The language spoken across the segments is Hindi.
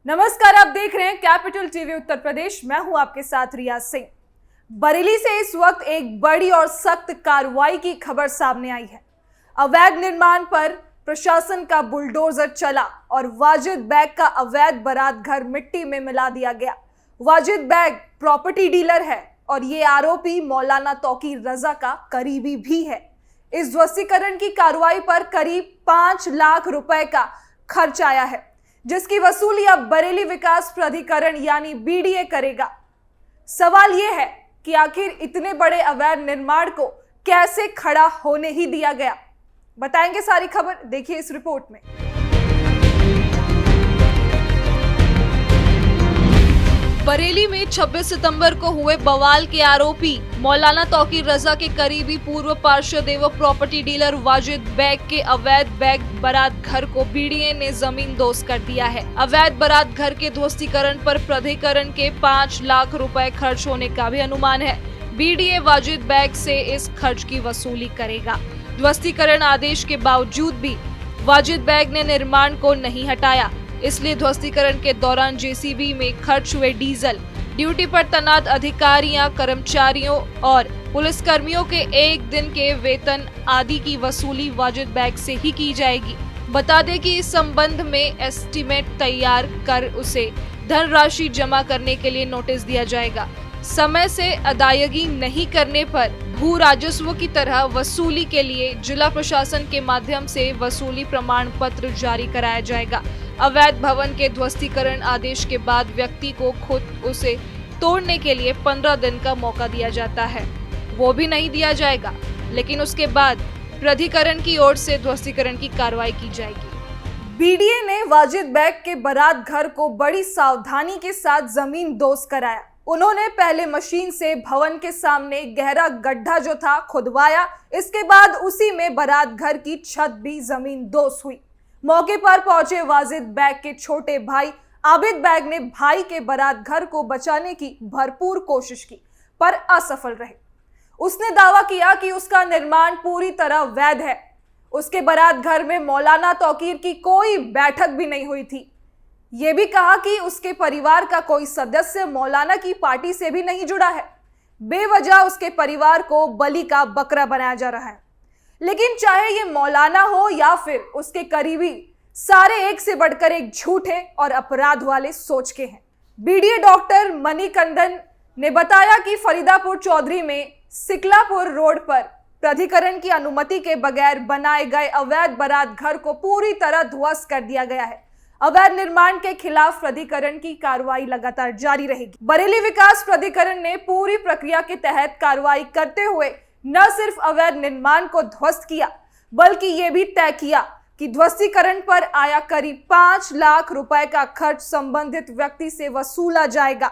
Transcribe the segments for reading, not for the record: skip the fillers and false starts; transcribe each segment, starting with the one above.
नमस्कार, आप देख रहे हैं कैपिटल टीवी उत्तर प्रदेश। मैं हूं आपके साथ रिया सिंह। बरेली से इस वक्त एक बड़ी और सख्त कार्रवाई की खबर सामने आई है। अवैध निर्माण पर प्रशासन का बुलडोजर चला और वाजिद बैग का अवैध बारात घर मिट्टी में मिला दिया गया। वाजिद बैग प्रॉपर्टी डीलर है और ये आरोपी मौलाना तौकीर रजा का करीबी भी है। इस ध्वस्तीकरण की कार्रवाई पर करीब 5 लाख रुपए का खर्च आया है, जिसकी वसूली अब बरेली विकास प्राधिकरण यानी बीडीए करेगा। सवाल यह है कि आखिर इतने बड़े अवैध निर्माण को कैसे खड़ा होने ही दिया गया। बताएंगे सारी खबर, देखिए इस रिपोर्ट में। बरेली में 26 सितंबर को हुए बवाल के आरोपी मौलाना तौकीर रजा के करीबी पूर्व पार्षद एवं प्रॉपर्टी डीलर वाजिद बैग के अवैध बैग बारात घर को बीडीए ने जमीन दोस्त कर दिया है। अवैध बारात घर के ध्वस्तीकरण पर प्राधिकरण के 5 लाख रुपए खर्च होने का भी अनुमान है। बीडीए वाजिद बैग से इस खर्च की वसूली करेगा। ध्वस्तीकरण आदेश के बावजूद भी वाजिद बैग ने निर्माण को नहीं हटाया, इसलिए ध्वस्तीकरण के दौरान जेसीबी में खर्च हुए डीजल, ड्यूटी पर तैनात अधिकारियों, कर्मचारियों और पुलिसकर्मियों के एक दिन के वेतन आदि की वसूली वाजिद बैग से ही की जाएगी। बता दें कि इस संबंध में एस्टीमेट तैयार कर उसे धनराशि जमा करने के लिए नोटिस दिया जाएगा। समय से अदायगी नहीं करने पर भू राजस्व की तरह वसूली के लिए जिला प्रशासन के माध्यम से वसूली प्रमाण पत्र जारी कराया जाएगा। अवैध भवन के ध्वस्तीकरण आदेश के बाद व्यक्ति को खुद उसे तोड़ने के लिए 15 दिन का मौका दिया जाता है, वो भी नहीं दिया जाएगा, लेकिन उसके बाद प्राधिकरण की ओर से ध्वस्तीकरण की कार्रवाई की जाएगी। बीडीए ने वाजिद बैग के बारात घर को बड़ी सावधानी के साथ जमीन दोस्त कराया। उन्होंने पहले मशीन से भवन के सामने गहरा गड्ढा जो था खुदवाया, इसके बाद उसी में बारात घर की छत भी जमीन दोस्त हुई। मौके पर पहुंचे वाजिद बैग के छोटे भाई आबिद बैग ने भाई के बारात घर को बचाने की भरपूर कोशिश की, पर असफल रहे। उसने दावा किया कि उसका निर्माण पूरी तरह वैध है। उसके बारात घर में मौलाना तौकीर की कोई बैठक भी नहीं हुई थी। यह भी कहा कि उसके परिवार का कोई सदस्य मौलाना की पार्टी से भी नहीं जुड़ा है। बेवजह उसके परिवार को बलि का बकरा बनाया जा रहा है। लेकिन चाहे ये मौलाना हो या फिर उसके करीबी, सारे एक से बढ़कर एक झूठे और अपराध वाले सोच के हैं। बीडीए डॉक्टर मणिकंदन ने बताया कि फरीदापुर चौधरी में सिकलापुर रोड पर प्राधिकरण की अनुमति के बगैर बनाए गए अवैध बारात घर को पूरी तरह ध्वस्त कर दिया गया है। अवैध निर्माण के खिलाफ प्राधिकरण की कार्रवाई लगातार जारी रहेगी। बरेली विकास प्राधिकरण ने पूरी प्रक्रिया के तहत कार्रवाई करते हुए न सिर्फ अवैध निर्माण को ध्वस्त किया, बल्कि ये भी तय किया कि ध्वस्तीकरण पर आया करीब 5 लाख रुपए का खर्च संबंधित व्यक्ति से वसूला जाएगा।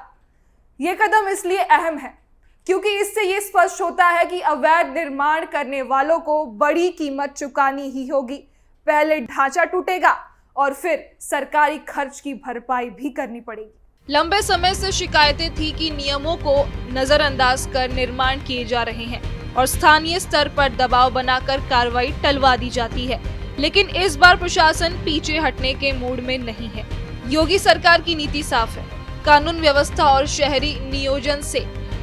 ये कदम इसलिए अहम है क्योंकि इससे ये स्पष्ट होता है कि अवैध निर्माण करने वालों को बड़ी कीमत चुकानी ही होगी। पहले ढांचा टूटेगा और फिर सरकारी खर्च की भरपाई भी करनी पड़ेगी। लंबे समय से शिकायतें थी कि नियमों को नजरअंदाज कर निर्माण किए जा रहे हैं और स्थानीय स्तर पर दबाव बनाकर कार्रवाई टलवा दी जाती है, लेकिन इस बार प्रशासन पीछे हटने के मूड में नहीं है। योगी सरकार की नीति साफ है, कानून व्यवस्था और शहरी नियोजन से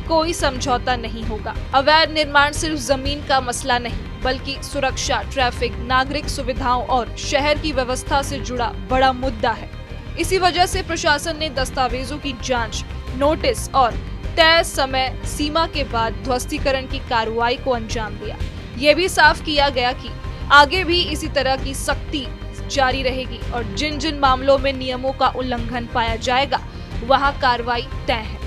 कोई समझौता नहीं होगा। अवैध निर्माण सिर्फ जमीन का मसला नहीं, बल्कि सुरक्षा, ट्रैफिक, नागरिक सुविधाओं और शहर की व्यवस्था से जुड़ा बड़ा मुद्दा है। इसी वजह से प्रशासन ने दस्तावेजों की जांच, नोटिस और तय समय सीमा के बाद ध्वस्तीकरण की कार्रवाई को अंजाम दिया। ये भी साफ किया गया कि आगे भी इसी तरह की सख्ती जारी रहेगी और जिन जिन मामलों में नियमों का उल्लंघन पाया जाएगा, वहां कार्रवाई तय है।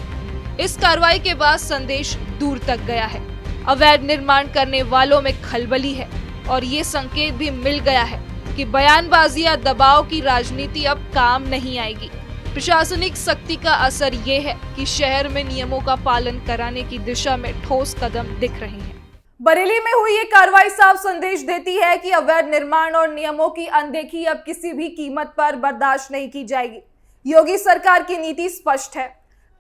इस कार्रवाई के बाद संदेश दूर तक गया है। अवैध निर्माण करने वालों में खलबली है और ये संकेत भी मिल गया है कि बयानबाजी या दबाव की राजनीति अब काम नहीं आएगी। प्रशासनिक सख्ती का असर ये है कि शहर में नियमों का पालन कराने की दिशा में ठोस कदम दिख रहे हैं। बरेली में हुई ये कार्रवाई साफ संदेश देती है कि अवैध निर्माण और नियमों की अनदेखी अब किसी भी कीमत पर बर्दाश्त नहीं की जाएगी। योगी सरकार की नीति स्पष्ट है,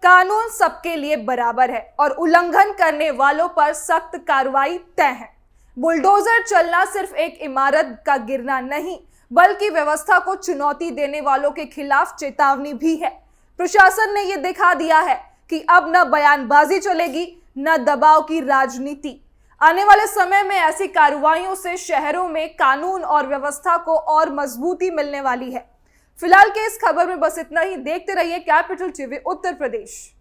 कानून सबके लिए बराबर है और उल्लंघन करने वालों पर सख्त कार्रवाई तय है। बुलडोजर चलना सिर्फ एक इमारत का गिरना नहीं, बल्कि व्यवस्था को चुनौती देने वालों के खिलाफ चेतावनी भी है। प्रशासन ने यह दिखा दिया है कि अब न बयानबाजी चलेगी, न दबाव की राजनीति। आने वाले समय में ऐसी कार्रवाइयों से शहरों में कानून और व्यवस्था को और मजबूती मिलने वाली है। फिलहाल के इस खबर में बस इतना ही। देखते रहिए कैपिटल टीवी उत्तर प्रदेश।